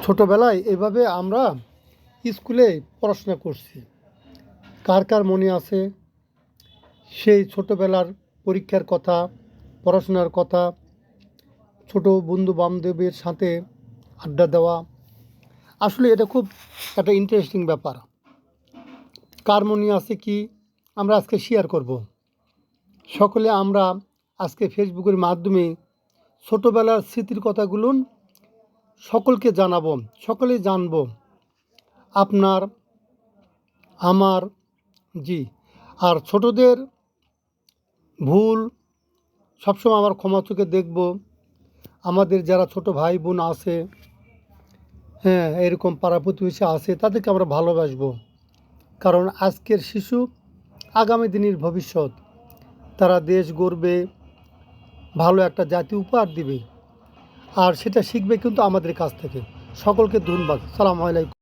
ছোটোবেলায় এভাবে আমরা স্কুলে পড়াশোনা করছি। কার কার মনে আছে সেই ছোটোবেলার পরীক্ষার কথা, পড়াশোনার কথা, ছোটো বন্ধু বান্ধবের সাথে আড্ডা দেওয়া? আসলে এটা খুব একটা ইন্টারেস্টিং ব্যাপার। কার মনে আছে কি আমরা আজকে শেয়ার করব। সকলে আমরা আজকে ফেসবুকের মাধ্যমে ছোটোবেলার স্মৃতির কথাগুলো সকলকে জানাবো, সকলেই জানবো। আপনার, আমার, জি। আর ছোটদের ভুল সবসময় আমার ক্ষমা চোখে দেখব। আমাদের যারা ছোট ভাই বোন আছে, হ্যাঁ, এরকম পাড়া প্রতিবেশী আছে, তাদেরকে আমরা ভালোবাসবো। কারণ আজকের শিশু আগামী দিনের ভবিষ্যৎ। তারা দেশ গড়বে, ভালো একটা জাতি উপহার দিবে। আর সেটা শিখবে কিন্তু আমাদের কাছ থেকে। সকলকে ধন্যবাদ। সালামু আলাইকুম।